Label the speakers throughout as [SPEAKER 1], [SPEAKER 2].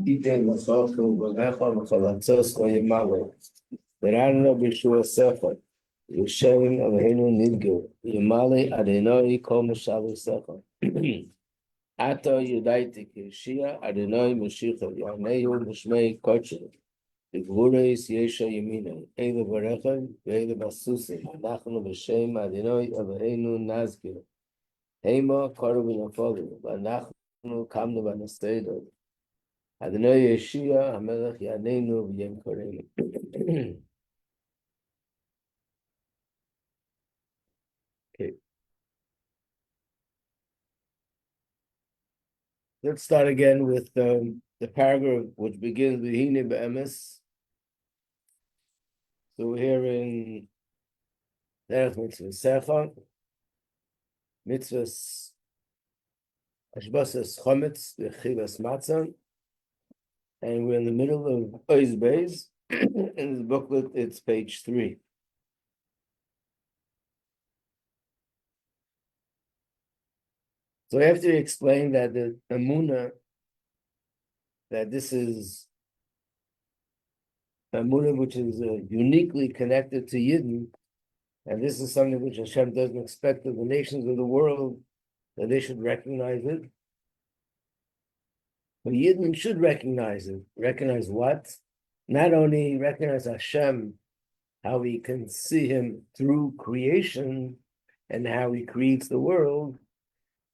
[SPEAKER 1] ייתן לך וברך וחלצוס וימלא ורענו בישוע שכל ישם אלוהינו נתגר ימלא אדוני כל משל שכל עתה ידעתי כשיע אדוני משיחו יענהו בשמי קודשו בגבורס ישע ימינו אלה ברכב ואלה בסוסים אנחנו בשם אדוני אלוהינו נזכיר המה קראו ונפלו ואנחנו קמנו ונסתדו Adonai Yeshua, Hamelech Yaneinu V'Yem Koreinu. Okay. Let's start again with the paragraph which begins with Hine Be'emes. So we're here in Derech Mitzvah Secha, Mitzvahs Ashbasas Chometz, V'Chivas Matzah, and we're in the middle of Oz Beis. In the booklet, it's page 3. So after you explain that the Emunah, that this is Emunah which is uniquely connected to Yidden, and this is something which Hashem doesn't expect of the nations of the world, that they should recognize it. But Yidden should recognize it. Recognize what? Not only recognize Hashem, how we can see Him through creation and how He creates the world,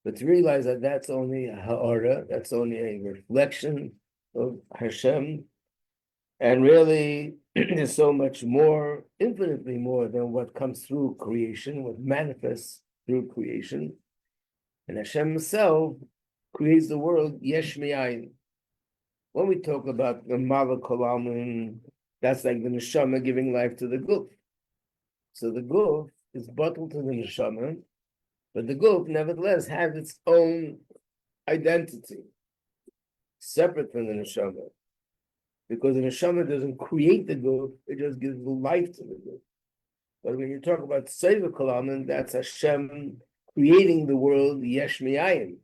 [SPEAKER 1] but to realize that that's only a ha'ara, that's only a reflection of Hashem, and really there's so much more, infinitely more than what comes through creation, what manifests through creation. And Hashem Himself creates the world yesh mi'ayin. When we talk about the Malach Kolamin, that's like the neshama giving life to the guf. So the guf is bottled to the neshama, but the guf nevertheless has its own identity, separate from the neshama. Because the neshama doesn't create the guf, it just gives life to the guf. But when you talk about Seva Kolamin, that's Hashem creating the world yesh mi'ayin.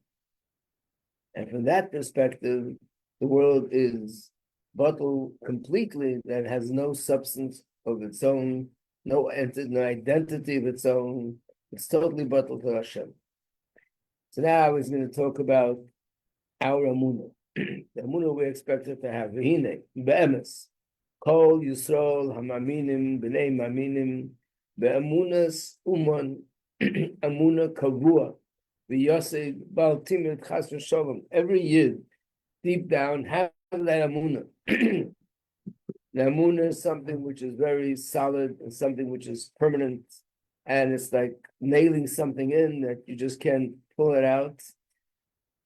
[SPEAKER 1] And from that perspective, the world is bottled completely, that has no substance of its own, no identity of its own. It's totally bottled to Hashem. So now I was going to talk about our Amunah. The Amunah we expected to have. V'hine, be'emes, kol Yisrael hamaminim, b'nei maminim, be'amunas uman, Amunah kavua, v'yosei bal timid chas v'sholom. Every Yid, deep down, have that Amunah. The Amunah is something which is very solid and something which is permanent, and it's like nailing something in that you just can't pull it out.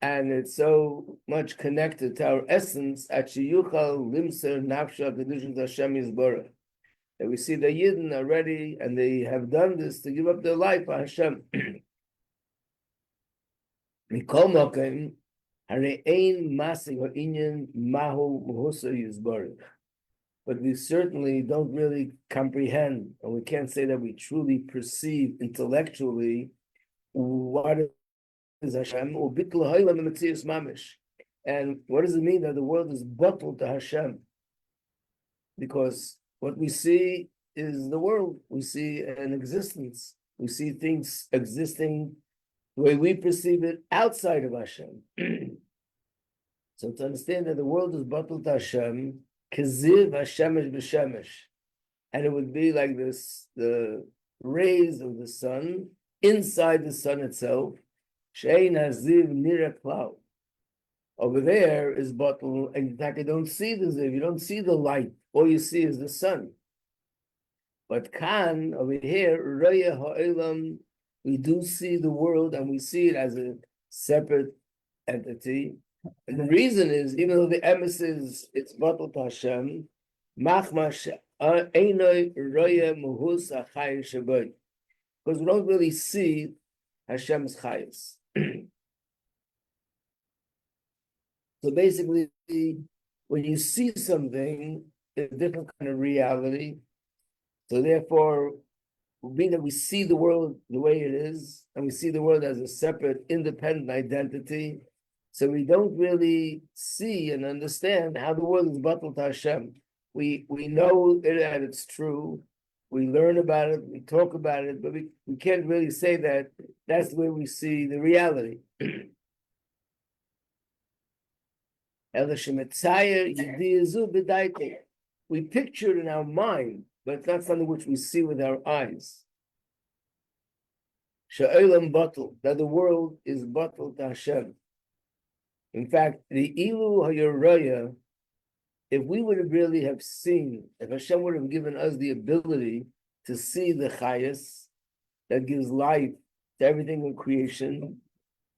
[SPEAKER 1] And it's so much connected to our essence, that we see the Yidden are ready, and they have done this to give up their life for Hashem. But we certainly don't really comprehend, and we can't say that we truly perceive intellectually what is Hashem, and what does it mean that the world is bottled to Hashem? Because what we see is the world. We see an existence. We see things existing the way we perceive it outside of Hashem. So to understand that the world is bottled to Hashem, keziv Hashemesh b'shemesh, and it would be like this: the rays of the sun inside the sun itself. Shein haziv nira klal. Over there is bottled, and in fact, you don't see the ziv, you don't see the light. All you see is the sun. But kan over here, raya ha'elam, we do see the world, and we see it as a separate entity. And the reason is, even though the emes is, it's bottled to Hashem, because we don't really see Hashem's chayus. So basically, when you see something, it's a different kind of reality. So therefore, being that we see the world the way it is, and we see the world as a separate, independent identity, So we don't really see and understand how the world is batal to Hashem. We know it, that it's true. We learn about it, we talk about it, but we can't really say that that's the way we see the reality. We picture it in our mind, but it's not something which we see with our eyes. That the world is batal to Hashem. In fact, the ilu hayaraya, if we would have really have seen, if Hashem would have given us the ability to see the chayas that gives life to everything in creation,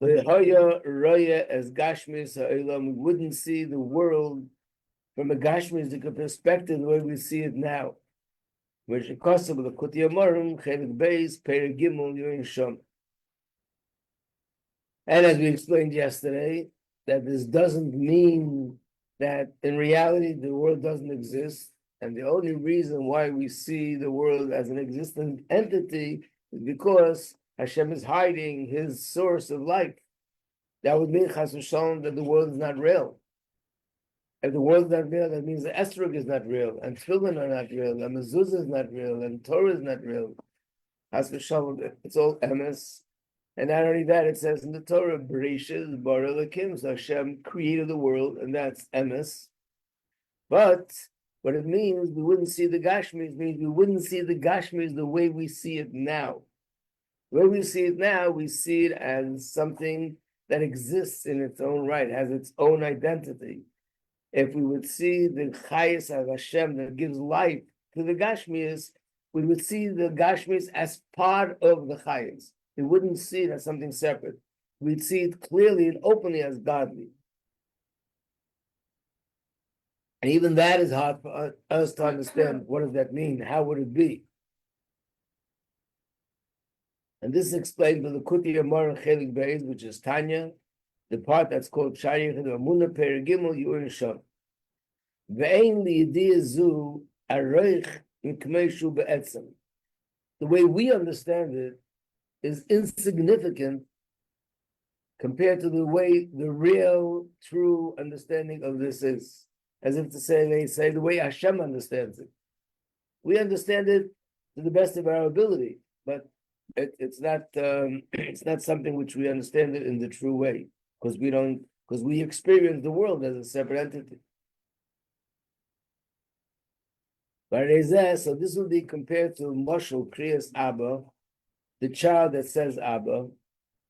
[SPEAKER 1] the haya raya as gashmis ha'olam, we wouldn't see the world from a gashmis perspective the way we see it now. Which is possible the Kuti Amorim, Chelik Beis, Peri Gimel, Yoin Shom. And as we explained yesterday, that this doesn't mean that in reality the world doesn't exist, and the only reason why we see the world as an existent entity is because Hashem is hiding His source of life. That would mean Chas v'Shalom that the world is not real. If the world is not real, that means the esrog is not real, and tefillin are not real, and mezuzah is not real, and Torah is not real. Chas v'Shalom, it's all emes. And not only that, it says in the Torah, Bereshit bara Elokim, so Hashem created the world, and that's emes. But what it means, we wouldn't see the Gashmis, means we wouldn't see the Gashmis the way we see it now. The way we see it now, we see it as something that exists in its own right, has its own identity. If we would see the Chayes of Hashem that gives life to the Gashmis, we would see the Gashmis as part of the Chayes. We wouldn't see it as something separate. We'd see it clearly and openly as godly. And even that is hard for us to understand. What does that mean? How would it be? And this is explained by the Kuti Amar Chelik Beis, which is Tanya, the part that's called Shayich Amuna Perigimel Yurin Shom. Ve'ein li'yidiyah zu aroich mikmeishu be'etzem. The way we understand it is insignificant compared to the way the real, true understanding of this is. As if to say, they say the way Hashem understands it. We understand it to the best of our ability, but it's not something which we understand it in the true way, because we experience the world as a separate entity. So this will be compared to Moshel Kriyas Abba, the child that says Abba,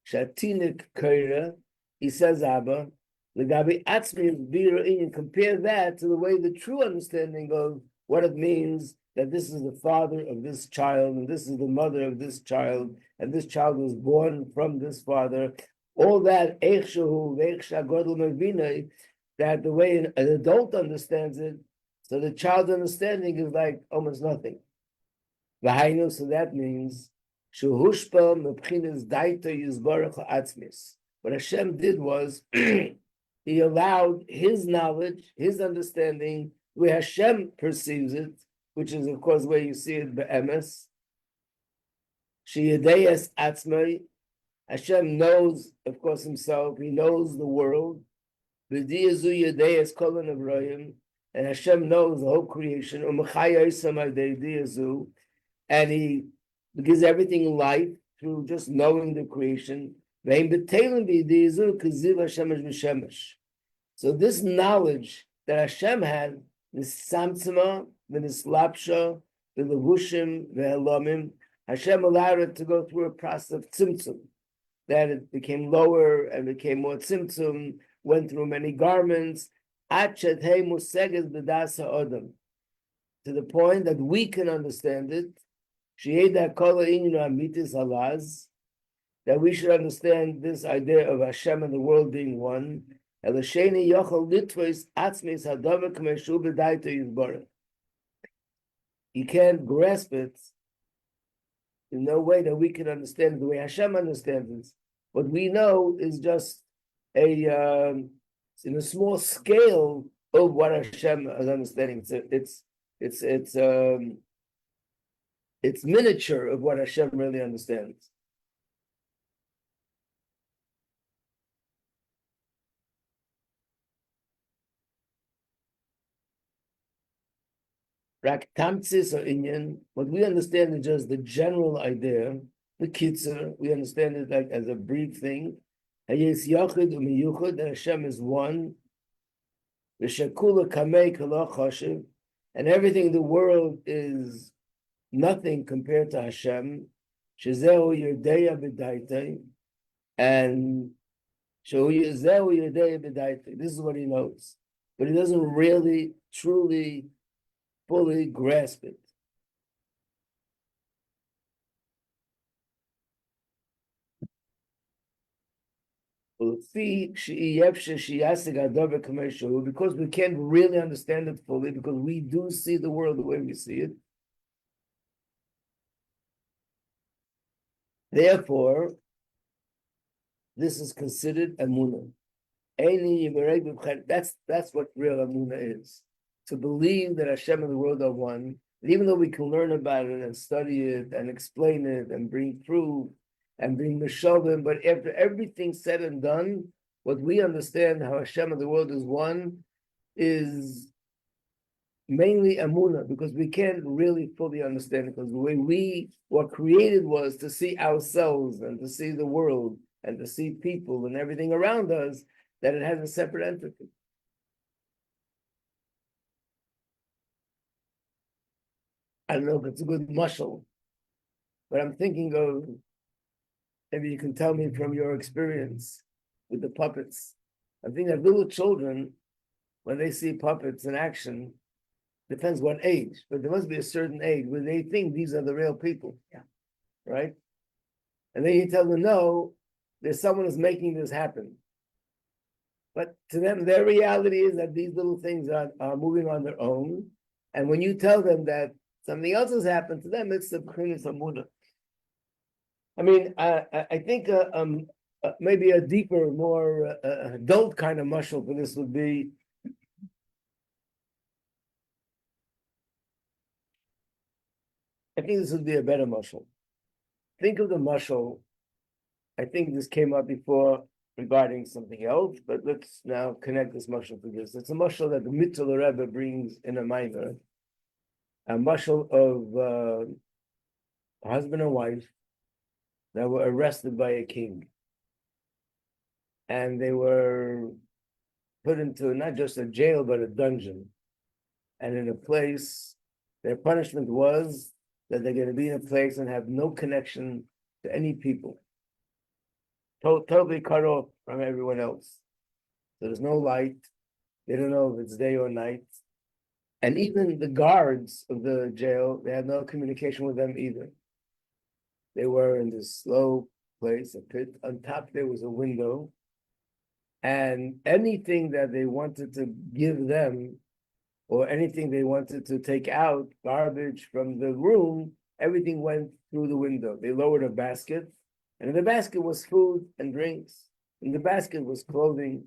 [SPEAKER 1] Shatinik Kaira, he says Abba, the Gabi Atzmi Bira, compare that to the way the true understanding of what it means that this is the father of this child, and this is the mother of this child, and this child was born from this father. All that, that the way an adult understands it, so the child's understanding is like almost nothing. So that means what Hashem did was He allowed His knowledge, His understanding, where Hashem perceives it, which is of course where you see it be'emes. Sheyadeyas atzmai, Hashem knows, of course, Himself. He knows the world. V'diyazu yadeyas kol ha'nevrayim, and Hashem knows the whole creation. And He gives everything life through just knowing the creation. So this knowledge that Hashem had, the samtzima, the nislapsha, the levushim, the helomim, Hashem allowed it to go through a process of tzimtzum, that it became lower and became more tzimtzum, went through many garments, to the point that we can understand it, that we should understand this idea of Hashem and the world being one. You can't grasp it in no way that we can understand it the way Hashem understands it. What we know is just in a small scale of what Hashem is understanding. It's miniature of what Hashem really understands. Rak tamtzis or inyan, what we understand is just the general idea, the kitzur, we understand it like as a brief thing. Hayes yachid umiyuchad, that Hashem is one. V'shekula kamei kala chashiv, and everything in the world is nothing compared to Hashem. Shezehu yerdeya b'daitei, and shezehu yerdeya b'daitei. This is what he knows, but he doesn't really, truly, fully grasp it. Because we can't really understand it fully, because we do see the world the way we see it. Therefore, this is considered emunah. That's what real emunah is. To believe that Hashem and the world are one, and even though we can learn about it and study it and explain it and bring proof and bring Meshavim, but after everything's said and done, what we understand how Hashem and the world is one is mainly Amunah, because we can't really fully understand it, because the way we were created was to see ourselves and to see the world and to see people and everything around us, that it has a separate entity. I don't know if it's a good mashal, but I'm thinking of, maybe you can tell me from your experience with the puppets. I think that little children, when they see puppets in action, depends what age, but there must be a certain age where they think these are the real people.
[SPEAKER 2] Yeah.
[SPEAKER 1] Right? And then you tell them, no, there's someone who's making this happen. But to them, their reality is that these little things are moving on their own. And when you tell them that something else has happened to them, it's the B'chinas Amunah. I mean, I think maybe a deeper, more adult kind of mashal for this would be, I think this would be a better mashal. Think of the mashal. I think this came up before regarding something else, but let's now connect this mashal to this. It's a mashal that the Mitzvah Rebbe brings in a minor, a mashal of a husband and wife that were arrested by a king. And they were put into not just a jail, but a dungeon. And in a place, their punishment was that they're going to be in a place and have no connection to any people. Totally cut off from everyone else. So there's no light. They don't know if it's day or night. And even the guards of the jail, they had no communication with them either. They were in this low place, a pit. On top there was a window. And anything that they wanted to give them, or anything they wanted to take out, garbage from the room, everything went through the window. They lowered a basket, and in the basket was food and drinks. In the basket was clothing.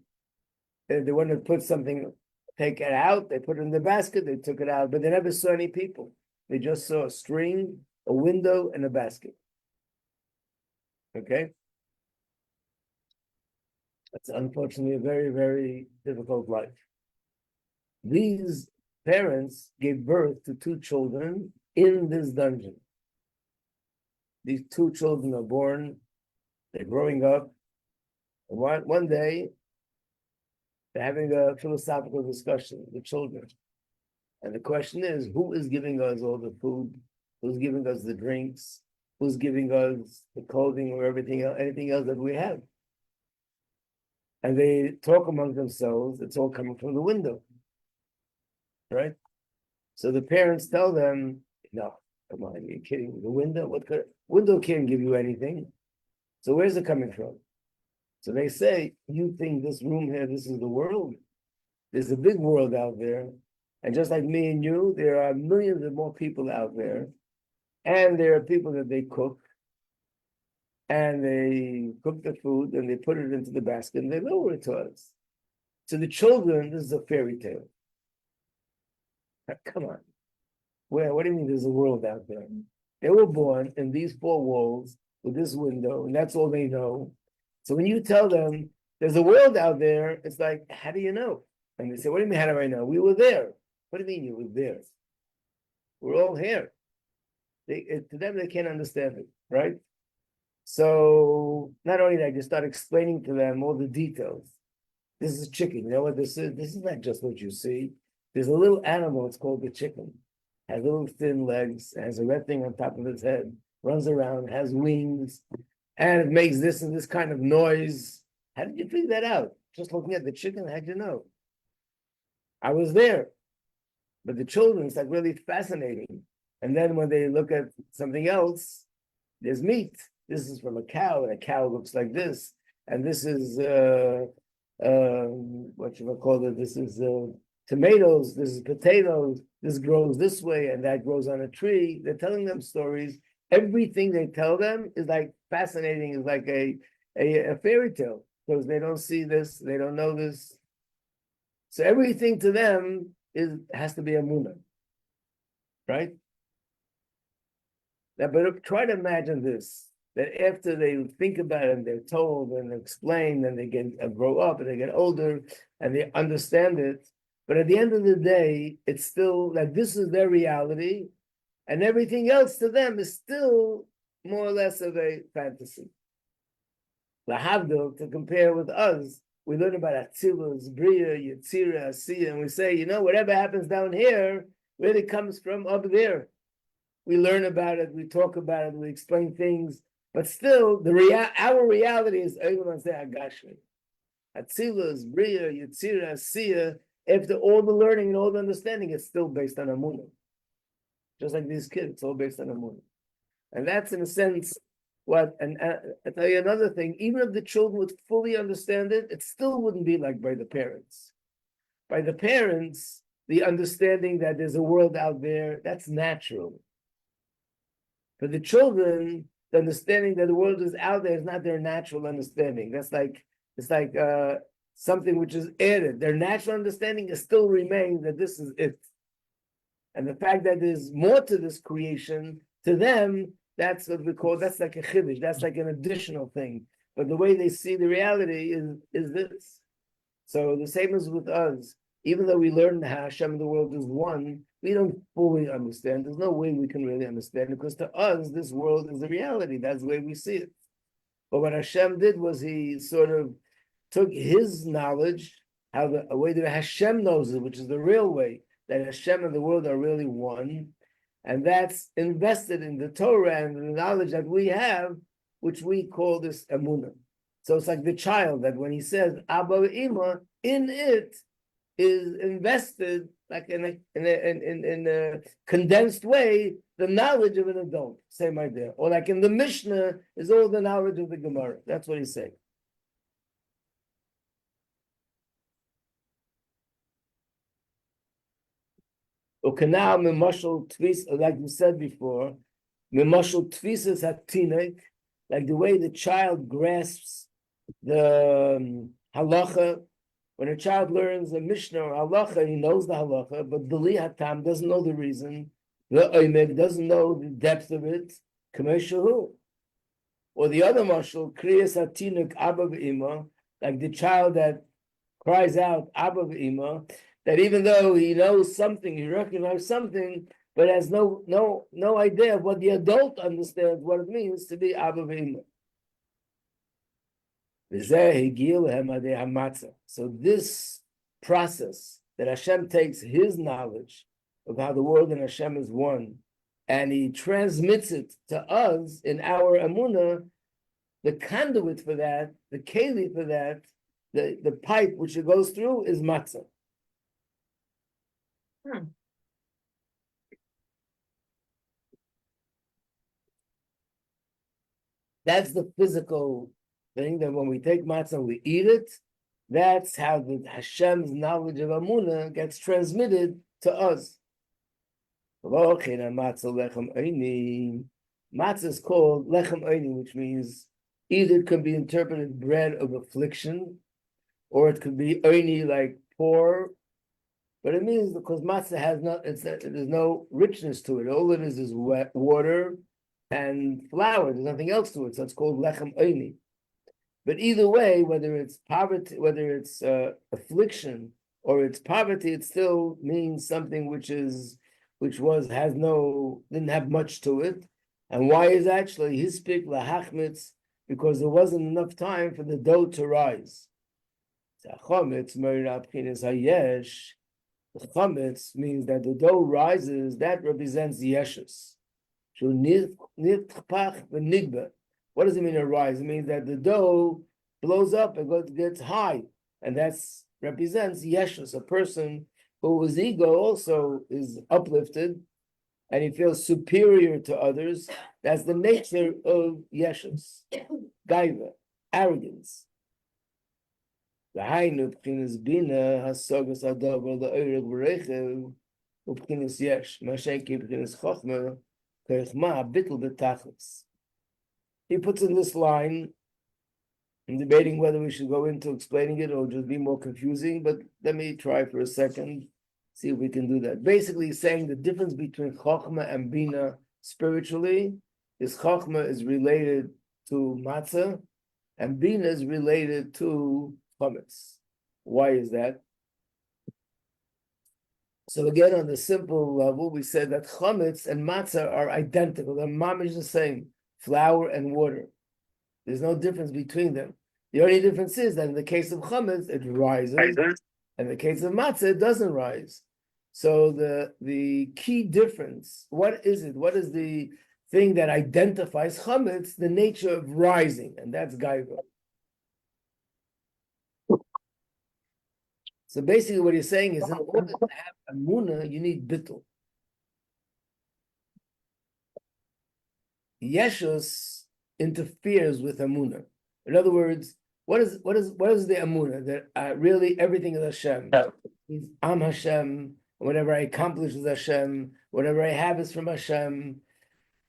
[SPEAKER 1] If they wanted to put something, take it out, they put it in the basket, they took it out, but they never saw any people. They just saw a string, a window, and a basket. Okay? That's unfortunately a very, very difficult life. These parents gave birth to two children in this dungeon. These two children are born, they're growing up. And one day, they're having a philosophical discussion, the children. And the question is, who is giving us all the food? Who's giving us the drinks? Who's giving us the clothing or everything else, anything else that we have? And they talk among themselves, it's all coming from the window. Right? So the parents tell them, no, come on, you're kidding. The window? What could window can't give you anything? So where's it coming from? So they say, you think this room here, this is the world? There's a big world out there. And just like me and you, there are millions of more people out there. And there are people that they cook. And they cook the food and they put it into the basket and they lower it to us. To the children, this is a fairy tale. Come on. Where? What do you mean there's a world out there? They were born in these four walls with this window, and that's all they know. So when you tell them there's a world out there, it's like, how do you know? And they say, what do you mean, how do I know? We were there. What do you mean you were there? We're all here. To them, they can't understand it, right? So not only that, you start explaining to them all the details. This is chicken. You know what this is? This is not just what you see. There's a little animal. It's called the chicken. Has little thin legs. Has a red thing on top of its head. Runs around. Has wings, and it makes this and this kind of noise. How did you figure that out? Just looking at the chicken. How'd you know? I was there, but the children, it's like really fascinating. And then when they look at something else, there's meat. This is from a cow, and a cow looks like this. And this is what you call it? This is tomatoes. This is potatoes. This grows this way, and that grows on a tree. They're telling them stories. Everything they tell them is like fascinating. Is like a fairy tale, because they don't see this, they don't know this. So everything to them has to be a munah, right? Now, but try to imagine this, that after they think about it and they're told and explained and they grow up and they get older and they understand it, but at the end of the day, it's still like this is their reality, and everything else to them is still more or less of a fantasy. Lahavdil, to compare with us, we learn about Atzilus, Bria, Yetzira, Asiya, and we say, you know, whatever happens down here really comes from up there. We learn about it, we talk about it, we explain things, but still, our reality is Agashmi. Atzilus, Bria, Yetzira, Asiya, after all the learning and all the understanding, it's still based on Amunah. Just like these kids, it's all based on Amunah. And that's, in a sense, what, and I tell you another thing, even if the children would fully understand it, it still wouldn't be like by the parents. By the parents, the understanding that there's a world out there, that's natural. For the children, the understanding that the world is out there is not their natural understanding. That's like, it's like something which is added. Their natural understanding is still remains that this is it. And the fact that there's more to this creation, to them, that's what we call, that's like a chiddush, that's like an additional thing. But the way they see the reality is this. So the same as with us. Even though we learn how Hashem and the world is one, we don't fully understand. There's no way we can really understand it, because to us, this world is the reality. That's the way we see it. But what Hashem did was he sort of took his knowledge, how the way that Hashem knows it, which is the real way, that Hashem and the world are really one, and that's invested in the Torah and the knowledge that we have, which we call this emunah. So it's like the child that when he says Abba Ima, in it is invested like in a condensed way the knowledge of an adult. Same idea. Or like in the Mishnah is all the knowledge of the Gemara. That's what he's saying. Okay, now memashal tvis, like we said before, memashal tvisas hatinek, like the way the child grasps the halacha. When a child learns a Mishnah or halacha, he knows the halacha, but b'li hatam doesn't know the reason. The oimed doesn't know the depth of it. Kameshahu. Or the other mashal, kriyas hatinuk abba v'ima, like the child that cries out abba v'ima, that even though he knows something, he recognizes something, but has no idea of what the adult understands what it means to be Abba V'Ima. So this process that Hashem takes his knowledge of how the world and Hashem is one, and he transmits it to us in our emunah, the conduit for that, the keli for that, the pipe which it goes through is matzah. That's the physical thing, that when we take matzah, we eat it. That's how the Hashem's knowledge of Amunah gets transmitted to us. Matzah is called lechem oini, which means either it could be interpreted bread of affliction, or it could be oini, like poor. But it means because matzah has there's no richness to it. All it is wet water and flour. There's nothing else to it. So it's called lechem oini. But either way, whether it's poverty, whether it's affliction or it's poverty, it still means something which is which didn't have much to it. And why is actually hispik lahachmitz? Because there wasn't enough time for the dough to rise. The chametz means that the dough rises, that represents the yeshus. What does it mean to rise? It means that the dough blows up and gets high, and that represents yeshus, a person whose ego also is uplifted, and he feels superior to others. That's the nature of yeshus, gaiva, arrogance. L'hainu b'chinas bina hasogas adavar la'oireg v'rechev u'b'chinas yesh masheki b'chinas chochma k'echma bitl b'tachlis. He puts in this line. I'm debating whether we should go into explaining it or just be more confusing, but let me try for a second, see if we can do that. Basically, he's saying the difference between chochma and bina spiritually is chochma is related to matzah and bina is related to chametz. Why is that? So again, on the simple level, we said that chametz and matzah are identical. They're mamish the same, flour and water. There's no difference between them. The only difference is that in the case of chametz, it rises, and in the case of matzah, it doesn't rise. So the key difference, what is it? What is the thing that identifies chametz? The nature of rising, and that's gaiva. So basically what he's saying is in order to have emunah, you need bittul. Yeshus interferes with emunah. In other words, what is the emunah? That really everything is Hashem. I'm Hashem. Whatever I accomplish is Hashem. Whatever I have is from Hashem.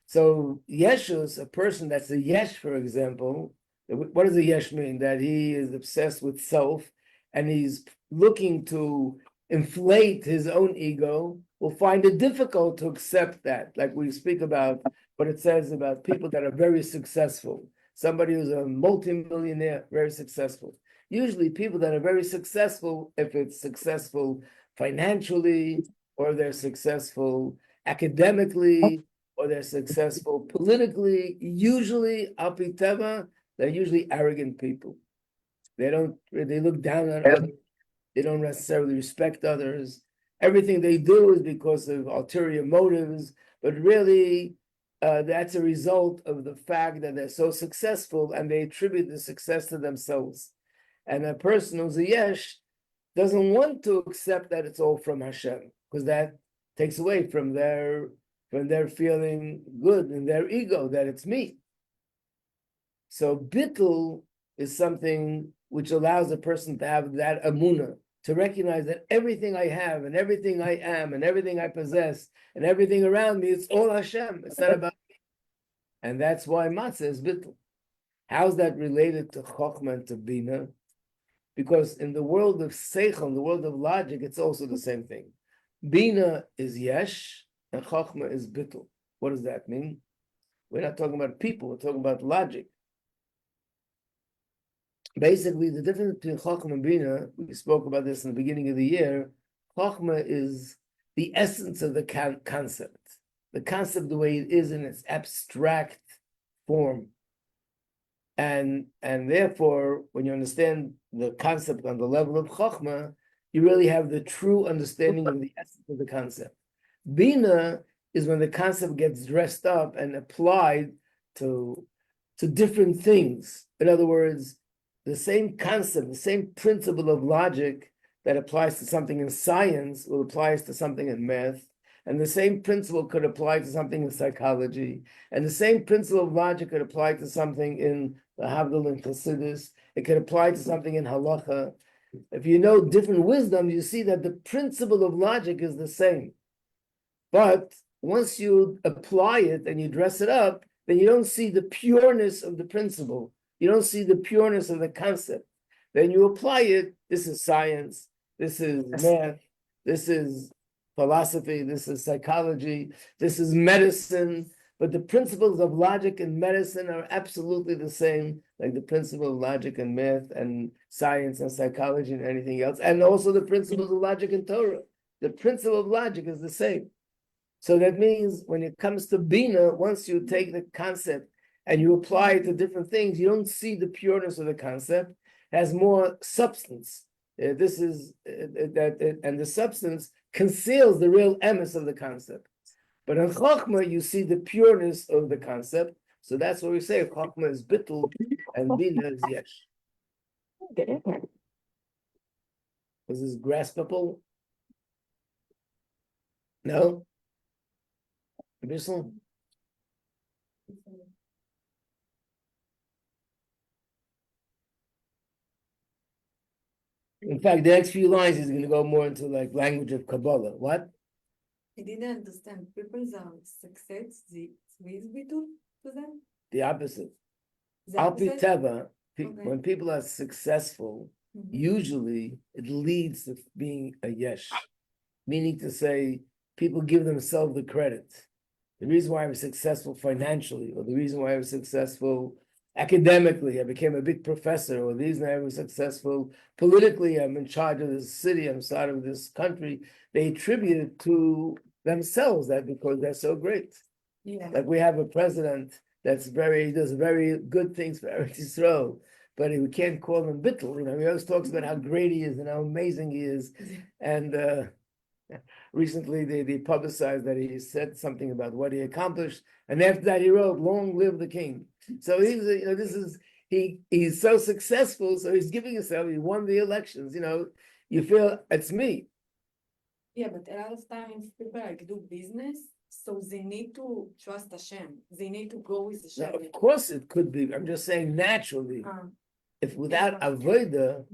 [SPEAKER 1] So Yeshus, a person that's a yesh, for example, what does a yesh mean? That he is obsessed with self and he's looking to inflate his own ego, will find it difficult to accept that. Like we speak about what it says about people that are very successful. Somebody who's a multimillionaire, very successful. Usually people that are very successful, if it's successful financially, or they're successful academically, or they're successful politically, usually, al pi teva, they're usually arrogant people. They look down on others. They don't necessarily respect others. Everything they do is because of ulterior motives, but really that's a result of the fact that they're so successful and they attribute the success to themselves. And a person who's a yesh doesn't want to accept that it's all from Hashem, because that takes away from their feeling good in their ego, that it's me. So bittul is something which allows a person to have that emunah, to recognize that everything I have and everything I am and everything I possess and everything around me, it's all Hashem. It's not about me. And that's why matzah is bittul. How's that related to chokhmah and to bina? Because in the world of seichel, in the world of logic, it's also the same thing. Bina is yesh and chokhmah is bittul. What does that mean? We're not talking about people, we're talking about logic. Basically, the difference between chokhmah and bina, we spoke about this in the beginning of the year. Chokhmah is the essence of the concept. The concept the way it is in its abstract form. And therefore, when you understand the concept on the level of chokhmah, you really have the true understanding of the essence of the concept. Bina is when the concept gets dressed up and applied to different things. In other words, the same concept, the same principle of logic that applies to something in science will apply to something in math, and the same principle could apply to something in psychology, and the same principle of logic could apply to something in the Havdil and chassidus. It could apply to something in halacha. If you know different wisdom, you see that the principle of logic is the same. But once you apply it and you dress it up, then you don't see the pureness of the principle. You don't see the pureness of the concept. Then you apply it. This is science. This is math. This is philosophy. This is psychology. This is medicine. But the principles of logic and medicine are absolutely the same, like the principle of logic and math and science and psychology and anything else. And also the principles of logic and Torah. The principle of logic is the same. So that means when it comes to Bina, once you take the concept and you apply it to different things, you don't see the pureness of the concept. It has more substance. This is that, and the substance conceals the real emes of the concept. But in Chokhmah, you see the pureness of the concept. So that's what we say. Chokhmah is bittul and Bina is yesh. Was this graspable? No? Bissell? In fact, the next few lines is going to go more into like language of Kabbalah. What?
[SPEAKER 2] I didn't understand. People's success, the is bitul to them?
[SPEAKER 1] The opposite.
[SPEAKER 2] The
[SPEAKER 1] Al pi
[SPEAKER 2] opposite?
[SPEAKER 1] teva,
[SPEAKER 2] Okay.
[SPEAKER 1] when people are successful, usually it leads to being a yesh, meaning to say people give themselves the credit. The reason why I was successful financially, or the reason why I was successful academically, I became a big professor, or the reason I was successful politically, I'm in charge of this city, I'm side of this country, they attribute it to themselves, that because they're so great.
[SPEAKER 2] Yeah.
[SPEAKER 1] Like we have a president does very good things for Eretz Yisrael, but we can't call him bittul. He always talks about how great he is and how amazing he is. And recently they publicized that he said something about what he accomplished, and after that he wrote, "Long live the king." So he's so successful, so he's giving himself. He won the elections. You feel it's me.
[SPEAKER 2] Yeah, but a lot of times people like do business, so they need to trust Hashem. They need to go with
[SPEAKER 1] Now,
[SPEAKER 2] Hashem.
[SPEAKER 1] of course, it could be. I'm just saying naturally. If without avodah,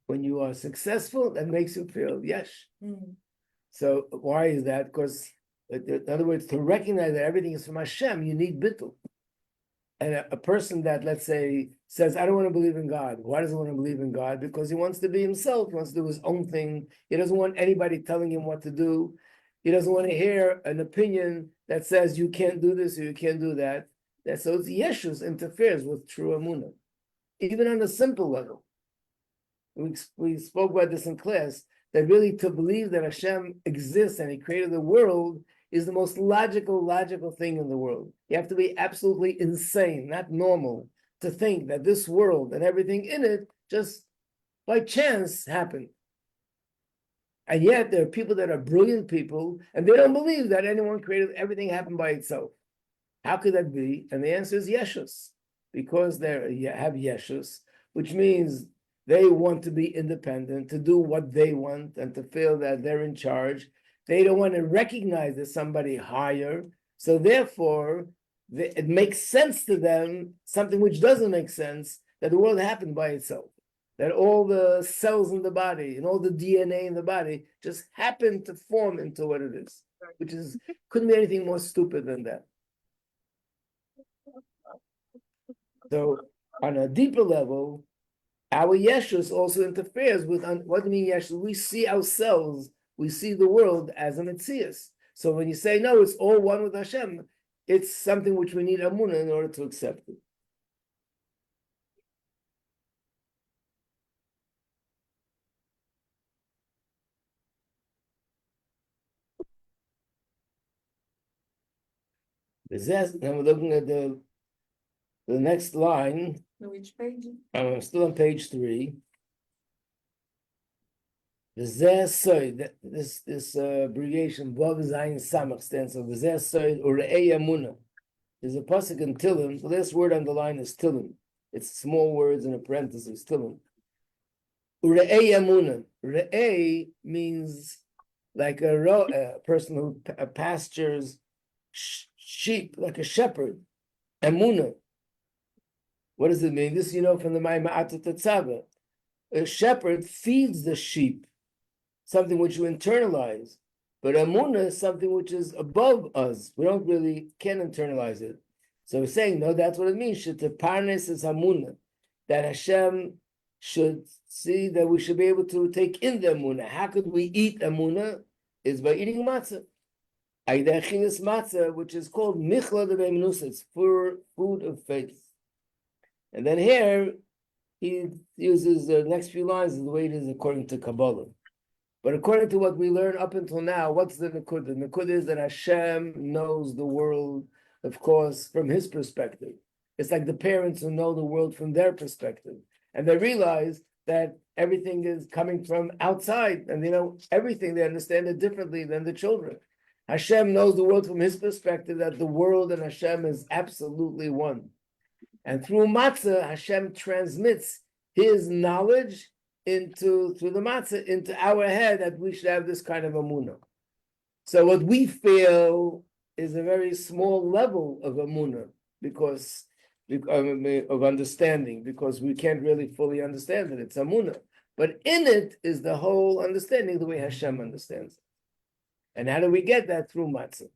[SPEAKER 1] when you are successful, that makes you feel yesh. So why is that? Because, in other words, to recognize that everything is from Hashem, you need bittul. And a person that, let's say, says, I don't want to believe in God. Why doesn't he want to believe in God? Because he wants to be himself. He wants to do his own thing. He doesn't want anybody telling him what to do. He doesn't want to hear an opinion that says you can't do this or you can't do that. So it's Yeshus interferes with true emunah, even on a simple level. We spoke about this in class, that really to believe that Hashem exists and he created the world is the most logical thing in the world. You have to be absolutely insane, not normal, to think that this world and everything in it just by chance happened. And yet there are people that are brilliant people, and they don't believe that anyone created everything happened by itself. How could that be? And the answer is Yeshus, because they have Yeshus, which means they want to be independent, to do what they want, and to feel that they're in charge. They don't want to recognize there's somebody higher. So therefore, it makes sense to them, something which doesn't make sense, that the world happened by itself. That all the cells in the body and all the DNA in the body just happen to form into what it is, which couldn't be anything more stupid than that. So on a deeper level, our Yeshus also interferes with, what do you mean Yeshus? We see ourselves, we see the world as a Metzias. So when you say, no, it's all one with Hashem, it's something which we need Amunah in order to accept it. Now we're looking at the next line.
[SPEAKER 2] Which page?
[SPEAKER 1] I'm still on page 3. This abbreviation Vav Zayin Samach stands for V'zeh Soid Ure'ei Amunah. There's a pasuk in Tillim. The last word on the line is Tillim. It's small words in a parenthesis. Tillim. Ure'ei Amunah. Re'ei means like a person who pastures sheep, like a shepherd. Amunah. What does it mean? This you know from the Ma'at Tetzaveh. A shepherd feeds the sheep, something which you internalize. But Amunah is something which is above us. We can't internalize it. So we're saying, no, that's what it means. Sheteparnes is Amunah. That Hashem should see that we should be able to take in the Amunah. How could we eat Amunah? Is by eating matzah. Aidachinis matzah, which is called Michla de Be'emunus. It's for food of faith. And then here, he uses the next few lines the way it is according to Kabbalah. But according to what we learn up until now, what's the Nakud? The Nakud is that Hashem knows the world, of course, from his perspective. It's like the parents who know the world from their perspective. And they realize that everything is coming from outside, and everything, they understand it differently than the children. Hashem knows the world from his perspective, that the world and Hashem is absolutely one. And through matzah, Hashem transmits his knowledge through the matzah into our head, that we should have this kind of emunah. So what we feel is a very small level of emunah because of understanding, because we can't really fully understand it. It's emunah, but in it is the whole understanding, the way Hashem understands it. And how do we get that? Through matzah.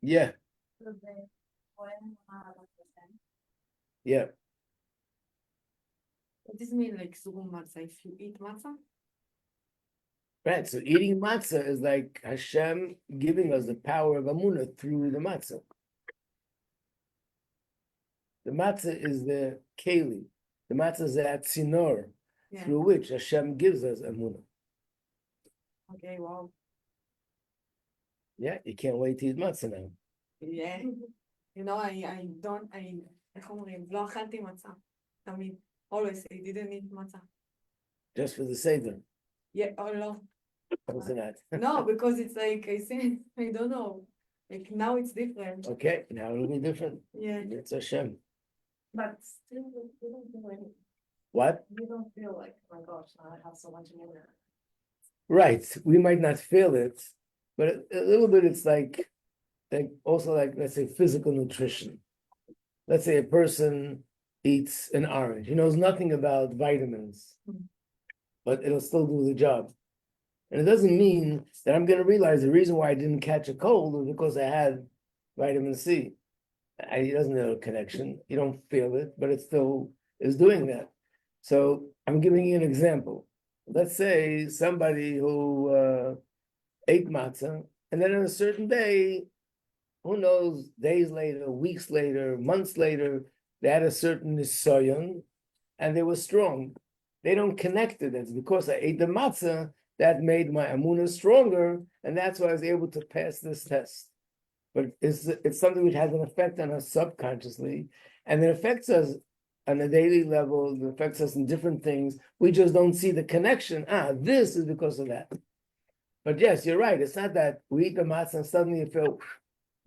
[SPEAKER 1] Yeah. Yeah.
[SPEAKER 2] What does it mean, like zugum matzah? If you eat matzah?
[SPEAKER 1] Right. So eating matzah is like Hashem giving us the power of emunah through the matzah. The matzah is the keli. The matzah is the atzinor through which Hashem gives us emunah.
[SPEAKER 2] Okay, wow.
[SPEAKER 1] Yeah, you can't wait to eat matzah now.
[SPEAKER 2] Yeah. איך אומרים? לא אכלתי מצה. תמיד. Always, I didn't eat matzah.
[SPEAKER 1] Just for the seder?
[SPEAKER 2] Yeah, or no.
[SPEAKER 1] What's that?
[SPEAKER 2] No, because it's like, I don't know. Like now it's different.
[SPEAKER 1] Okay, now it'll be different.
[SPEAKER 2] Yeah.
[SPEAKER 1] It's Hashem.
[SPEAKER 2] But still, you don't feel like,
[SPEAKER 1] what?
[SPEAKER 2] You don't feel like, oh my gosh, now I have so much more.
[SPEAKER 1] Right. We might not feel it, but a little bit it's like also like, let's say, physical nutrition. Let's say a person eats an orange. He knows nothing about vitamins, but it'll still do the job. And it doesn't mean that I'm going to realize the reason why I didn't catch a cold was because I had vitamin C. He doesn't know a connection. You don't feel it, but it still is doing that. So I'm giving you an example. Let's say somebody who ate matzah, and then on a certain day, who knows, days later, weeks later, months later, they had a certain nisayon, and they were strong. They don't connect it. It's because I ate the matzah that made my emunah stronger, and that's why I was able to pass this test. But it's something which has an effect on us subconsciously, and it affects us on a daily level. It affects us in different things. We just don't see the connection. This is because of that. But yes, you're right. It's not that we eat the matzah and suddenly you feel,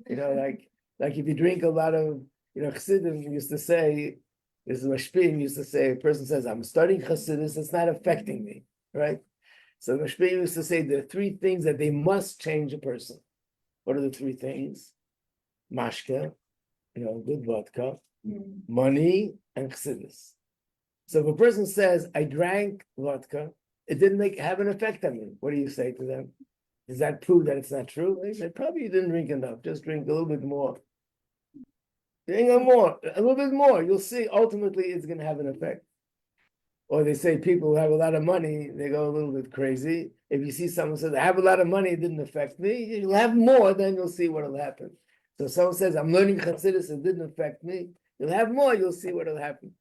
[SPEAKER 1] like if you drink a lot of, chassidim used to say, this is Mashpim used to say, a person says, I'm studying chassidus, it's not affecting me, right? So Mashpim used to say there are three things that they must change a person. What are the three things? Mashke, good vodka, money, and chassidus. So if a person says, I drank vodka, it didn't have an effect on me, what do you say to them? Does that prove that it's not true? They say, probably you didn't drink enough, just drink a little bit more. Drink a little bit more. You'll see, ultimately, it's going to have an effect. Or they say people who have a lot of money, they go a little bit crazy. If you see someone says, I have a lot of money, it didn't affect me, you'll have more, then you'll see what will happen. So if someone says, I'm learning chassidus, it didn't affect me, you'll have more, you'll see what will happen.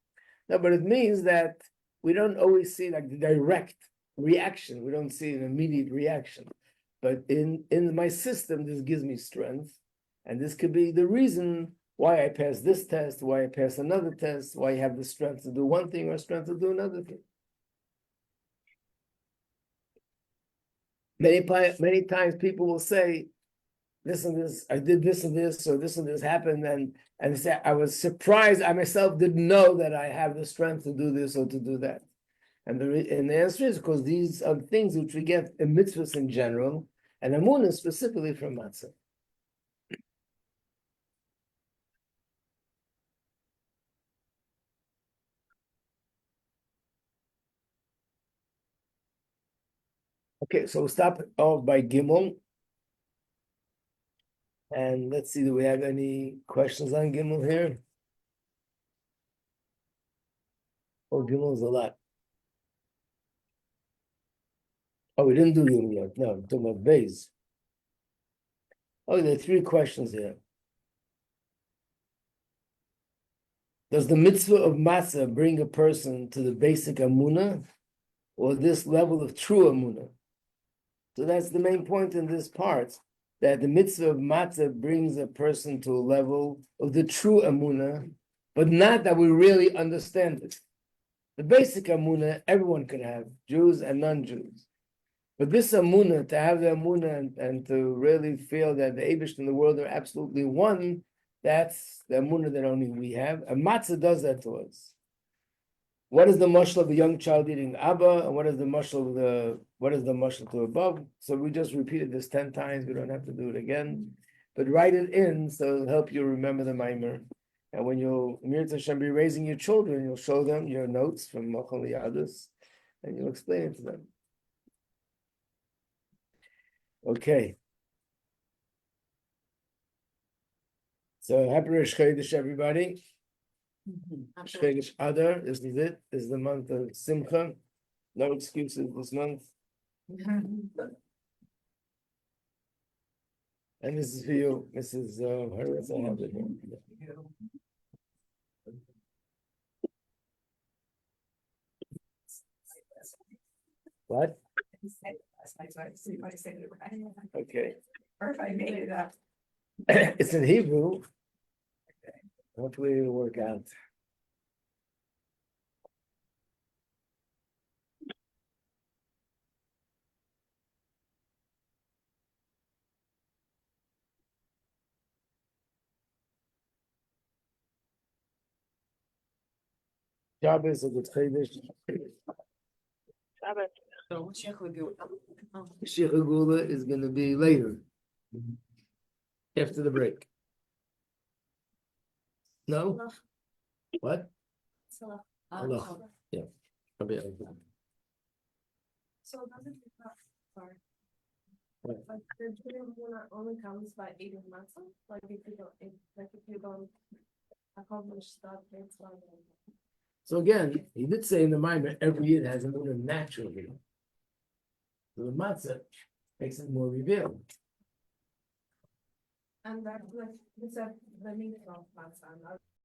[SPEAKER 1] No, but it means that we don't always see like the direct reaction. We don't see an immediate reaction. But in my system, this gives me strength. And this could be the reason why I pass this test, why I pass another test, why I have the strength to do one thing or strength to do another thing. Many times people will say, this and this, I did this and this, or this and this happened, and say, I was surprised, I myself didn't know that I have the strength to do this or to do that. And the answer is because these are things which we get in mitzvahs in general, and emunah specifically from matzah. Okay, so we'll stop off by Gimel. And let's see, do we have any questions on Gimel here? Oh, Gimel is a lot. Oh, we didn't do Gimel yet. No, I'm talking about Beis. Oh, there are three questions here. Does the mitzvah of matzah bring a person to the basic amunah, or this level of true amunah? So that's the main point in this part, that the mitzvah of matzah brings a person to a level of the true amunah, but not that we really understand it. The basic amunah everyone can have, Jews and non-Jews. But this amunah, to have the amunah and to really feel that the Eibush and the world are absolutely one, that's the amunah that only we have. And matzah does that to us. What is the mashal of a young child eating abba, and what is the mashal to above? So we just repeated this 10 times. We don't have to do it again, but write it in so it'll help you remember the mimer. And when you'll Mirza Hashem be raising your children, you'll show them your notes from Machal Yadus, and you'll explain it to them. Okay. So happy Rosh Chodesh, everybody. Rosh Chodesh Adar, this is it. This is the month of Simcha. No excuses this month. And this is for you, Mrs. Harris. I have it here. What? Okay.
[SPEAKER 2] Or if I made it up.
[SPEAKER 1] It's in Hebrew. Hopefully it'll work out. Shabbos of the chodesh. Shir Gula is going to be later, after the break. No? What? Allah. Yeah.
[SPEAKER 2] So does it sorry.
[SPEAKER 1] What?
[SPEAKER 2] Like the Judaism only comes by eating matzah? Like if you don't accomplish stuff, it's like
[SPEAKER 1] So again, he did say in the Mimer, every year has a more natural year. So the matzah makes it more revealed.
[SPEAKER 2] and that like this is the meaning of matzah.